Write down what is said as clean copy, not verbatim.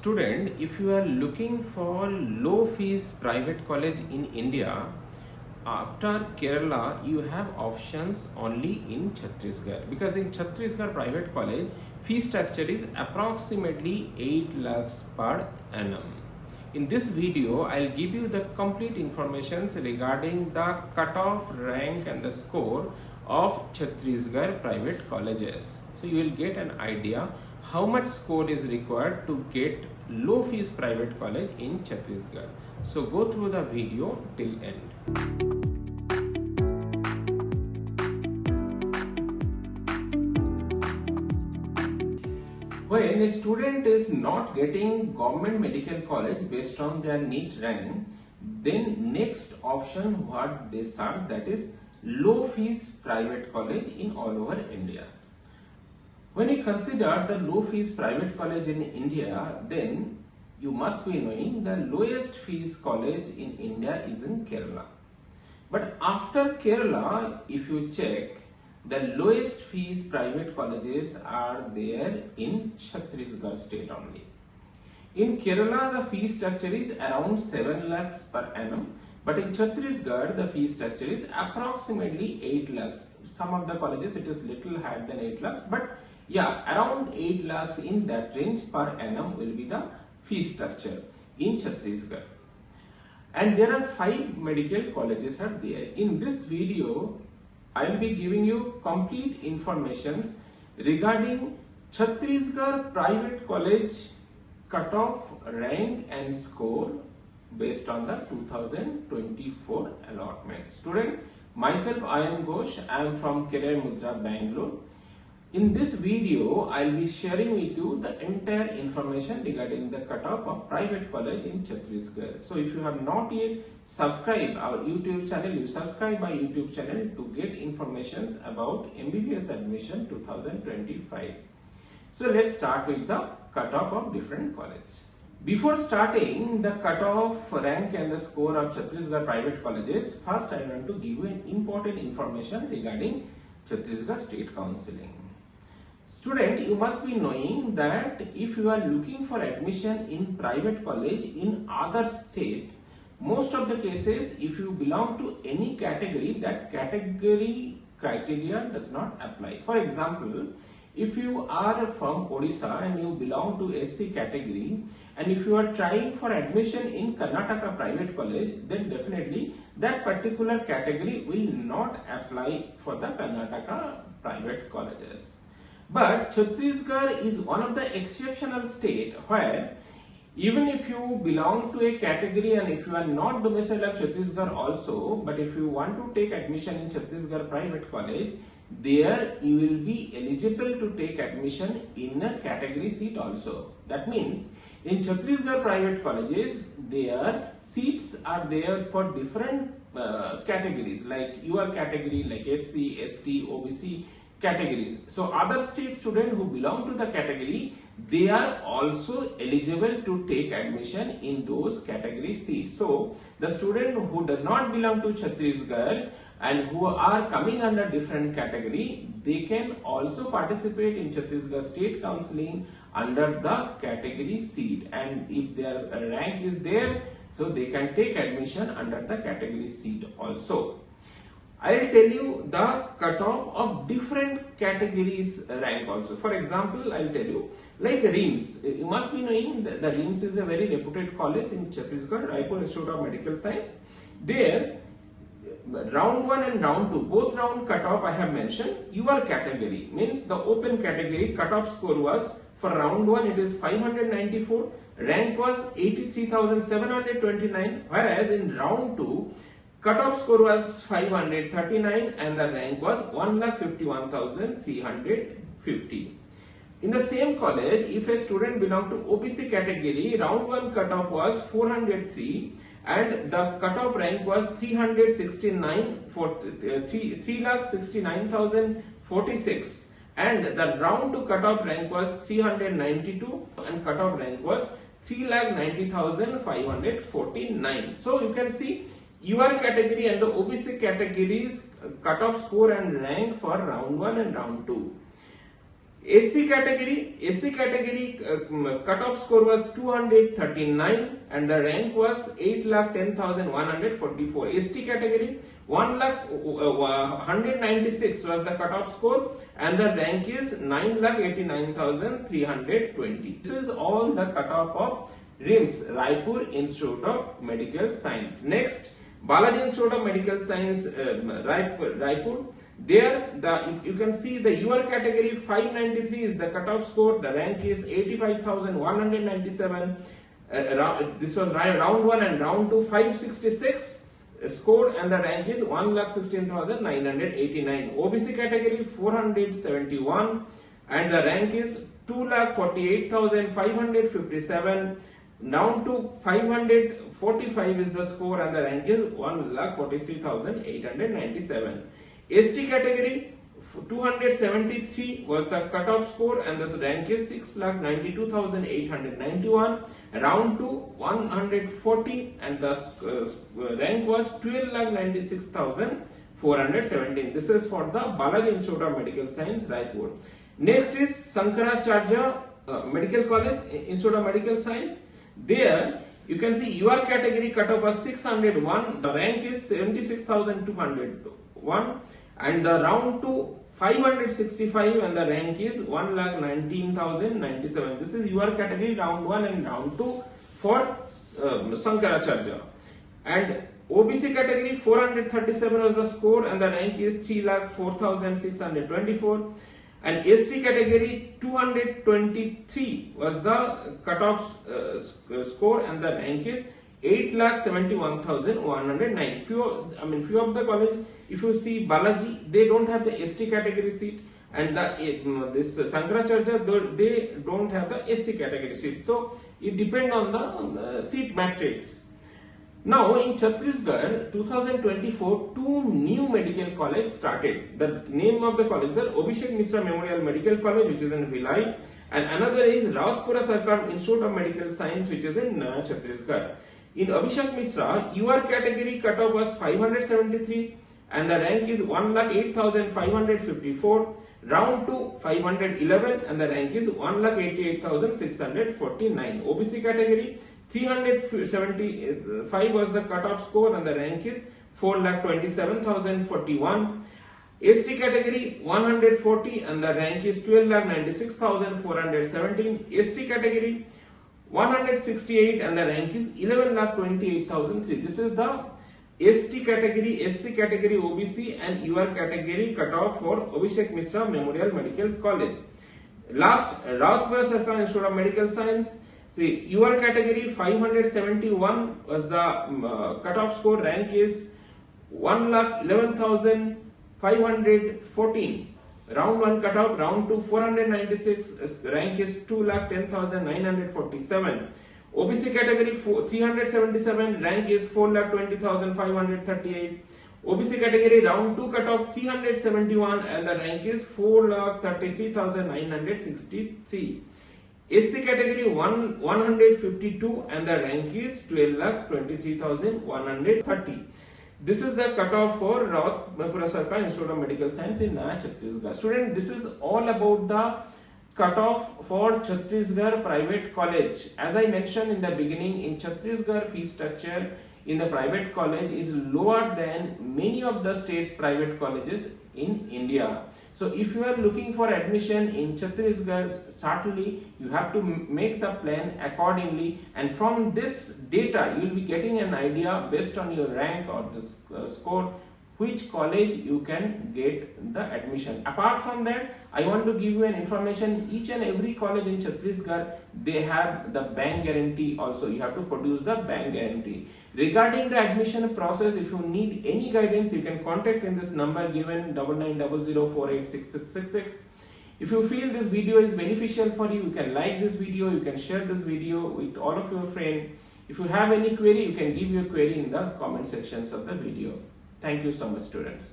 Student, if you are looking for low fees private college in India, after Kerala you have options only in Chhattisgarh, because in Chhattisgarh private college fee structure is approximately 8 lakhs per annum. In this video, I'll give you the complete information regarding the cutoff, rank and the score of Chhattisgarh private colleges. So you will get an idea how much score is required to get low fees private college in Chhattisgarh. So go through the video till end. When a student is not getting government medical college based on their NEET rank, then next option what they search, that is low fees private college in all over India. When you consider the low fees private college in India, then you must be knowing the lowest fees college in India is in Kerala. But after Kerala, if you check, the lowest fees private colleges are there in Chhattisgarh state only. In Kerala, the fee structure is around 7 lakhs per annum, but in Chhattisgarh, the fee structure is approximately 8 lakhs. Some of the colleges it is little higher than 8 lakhs, but yeah, around 8 lakhs in that range per annum will be the fee structure in Chhattisgarh. And there are 5 medical colleges are there. In this video, I will be giving you complete information regarding Chhattisgarh private college cutoff, rank and score based on the 2024 allotment. Student, myself Ayan Ghosh, I am from Careermudhra, Bangalore. In this video, I will be sharing with you the entire information regarding the cutoff of private college in Chhattisgarh. So if you have not yet subscribed our YouTube channel, you subscribe my YouTube channel to get informations about MBBS admission 2025. So let's start with the cutoff of different colleges. Before starting the cutoff, rank and the score of Chhattisgarh private colleges, first I want to give you an important information regarding Chhattisgarh state counseling. Student, you must be knowing that if you are looking for admission in private college in other state, most of the cases if you belong to any category, that category criteria does not apply. For example, if you are from Odisha and you belong to SC category, and if you are trying for admission in Karnataka private college, then definitely that particular category will not apply for the Karnataka private colleges. But Chhattisgarh is one of the exceptional state where even if you belong to a category and if you are not domiciled at Chhattisgarh also, but if you want to take admission in Chhattisgarh private college, there you will be eligible to take admission in a category seat also. That means in Chhattisgarh private colleges, their seats are there for different categories, like your category like SC, ST, OBC categories. So other state students who belong to the category, they are also eligible to take admission in those category seats. So the student who does not belong to Chhattisgarh and who are coming under different category, they can also participate in Chhattisgarh state counseling under the category seat, and if their rank is there, so they can take admission under the category seat also. I will tell you the cutoff of different categories rank also. For example, I will tell you like RIMS. You must be knowing that the RIMS is a very reputed college in Chhattisgarh, Raipur Institute of Medical Science. There, round 1 and round 2, both round cutoff I have mentioned. Your category means the open category cutoff score was for round 1 it is 594, rank was 83,729, whereas in round 2 cutoff score was 539 and the rank was 1,51,350. In the same college, if a student belonged to OBC category, round 1 cutoff was 403 and the cutoff rank was 369,046 and the round 2 cutoff rank was 392 and cutoff rank was 390,549. So you can see your category and the OBC categories cutoff score and rank for round 1 and round 2. SC category cutoff score was 239 and the rank was 8,10,144. ST category 196 was the cutoff score and the rank is 9,89,320. This is all the cutoff of RIMS, Raipur Institute of Medical Science. Next, Balaji Institute of Medical Science, Raipur. There, if you can see the UR category 593 is the cutoff score. The rank is 85,197. This was round 1 and round 2 566 score and the rank is 1,16,989. OBC category 471 and the rank is 2,48,557. Round to 545 is the score and the rank is 1,43,897. ST category 273 was the cutoff score and the rank is 6,92,891. Round to 140 and the rank was 12,96,417. This is for the Balaji Institute of Medical Science, Raipur. Next is Shankaracharya Medical College, Institute of Medical Science. There you can see your category cutoff was 601, the rank is 76,201 and the round to 565 and the rank is 1,19,097. This is your category round 1 and round 2 for Shankaracharya. And OBC category 437 was the score and the rank is 3,04,624. And ST category 223 was the cutoff score and the rank is 8,71,109. Few of the college, if you see Balaji, they don't have the ST category seat, and this Shankaracharya, they don't have the SC category seat. So it depends on the seat matrix. Now in Chhattisgarh 2024, 2 new medical colleges started. The name of the colleges are Abhishek Mishra Memorial Medical College, which is in Bhilai, and another is Rautpura Sarkar Institute of Medical Science, which is in Chhattisgarh. In Abhishek Mishra, UR category cutoff was 573 and the rank is 1,08,554. Round to 511 and the rank is 1,88,649. OBC category 375 was the cutoff score and the rank is 4,27,041. ST category 140 and the rank is 12,96,417. ST category 168 and the rank is 11,28,003. This is the ST category, SC category, OBC and UR category cutoff for Abhishek Mishra Memorial Medical College. Last, Rautpura Sarkar Institute of Medical Science. See, UR category 571 was the cutoff score. Rank is 1,11,514. Round 1 cutoff, round 2 496, rank is 2,10,947. OBC category 377, rank is 4,20,538. OBC category round 2 cutoff 371 and the rank is 4,33,963. SC category 152 and the rank is 12,23,130. This is the cutoff for Rautpura Sarkar Institute of Medical Science in Chhattisgarh. Student, this is all about the cutoff for Chhattisgarh private college. As I mentioned in the beginning, in Chhattisgarh fee structure in the private college is lower than many of the states private colleges in India. So if you are looking for admission in Chhattisgarh, certainly you have to make the plan accordingly, and from this data you will be getting an idea based on your rank or the score which college you can get the admission. Apart from that, I want to give you an information. Each and every college in Chhattisgarh, they have the bank guarantee also. You have to produce the bank guarantee. Regarding the admission process, if you need any guidance, you can contact in this number given 9900486666. If you feel this video is beneficial for you, you can like this video, you can share this video with all of your friends. If you have any query, you can give your query in the comment sections of the video. Thank you so much, students.